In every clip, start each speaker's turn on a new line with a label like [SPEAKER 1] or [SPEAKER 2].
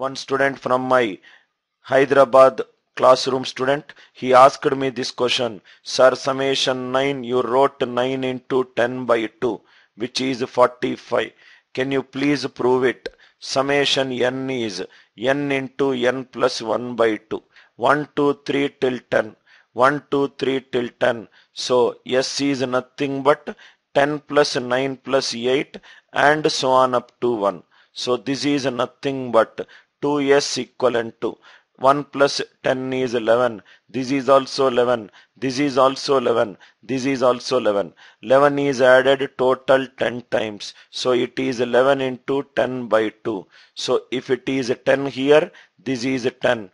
[SPEAKER 1] one student from my Hyderabad classroom student, he asked me this question. Sir, summation 9, you wrote 9 into 10 by 2, which is 45. Can you please prove it? Summation n is n into n plus 1 by 2. 1, 2, 3 till 10. 1, 2, 3 till 10. So s is nothing but 10 plus 9 plus 8 and so on up to 1. So this is nothing but 2s equivalent to 1 plus 10 is 11. This is also 11. This is also 11. This is also 11. 11 is added total 10 times. So it is 11 into 10 by 2. So if it is 10 here, this is 10.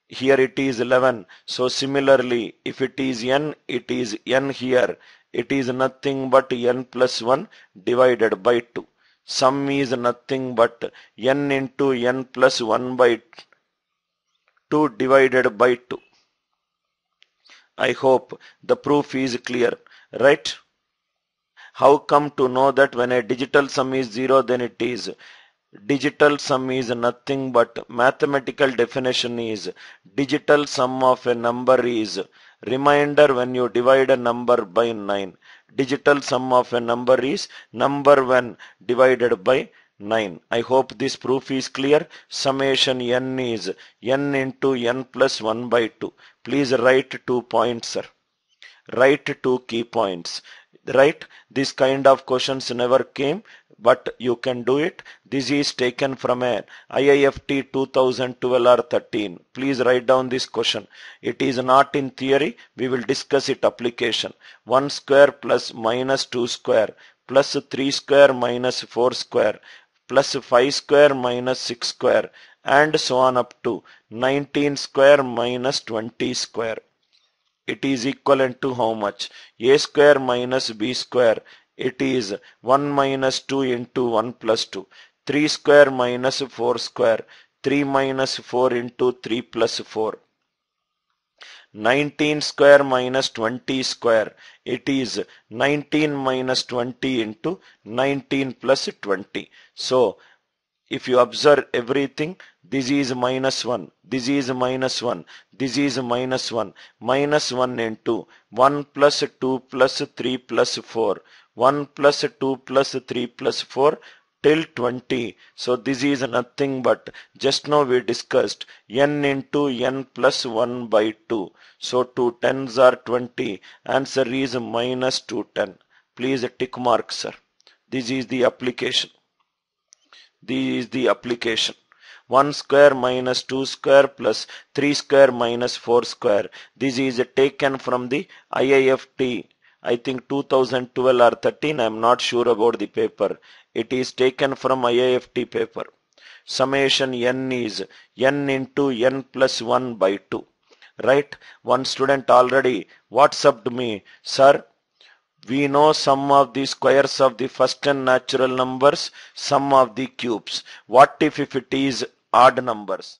[SPEAKER 1] Here it is 11. So similarly, if it is n, it is n here. It is nothing but n plus 1 divided by 2. Sum is nothing but n into n plus 1 by 2 divided by 2. I hope the proof is clear, right? How come to know that when a digital sum is 0, then it is? Digital sum is nothing but mathematical definition is digital sum of a number is reminder when you divide a number by 9. Digital sum of a number is number when divided by 9. I hope this proof is clear. Summation n is n into n plus 1 by 2. Please write 2 points, sir. Write 2 key points. Right? This kind of questions never came, but you can do it. This is taken from a IIFT 2012 or 13. Please write down this question. It is not in theory. We will discuss it application. 1 square plus minus 2 square plus 3 square minus 4 square plus 5 square minus 6 square and so on up to 19 square minus 20 square. It is equivalent to how much? A square minus b square. It is 1 minus 2 into 1 plus 2. 3 square minus 4 square. 3 minus 4 into 3 plus 4. 19 square minus 20 square. It is 19 minus 20 into 19 plus 20. So, if you observe everything, this is minus 1, this is minus 1, this is minus 1, minus 1 into 1 plus 2 plus 3 plus 4, 1 plus 2 plus 3 plus 4 till 20. So this is nothing but just now we discussed n into n plus 1 by 2. So 2 tens are 20. Answer is minus 210. Please tick mark, sir. This is the application. This is the application. 1 square minus 2 square plus 3 square minus 4 square. This is taken from the IIFT. I think 2012 or 13. I am not sure about the paper. It is taken from IIFT paper. Summation n is n into n plus 1 by 2. Right? One student already WhatsApped me. Sir, we know sum of the squares of the first 10 natural numbers, sum of the cubes. What if it is odd numbers?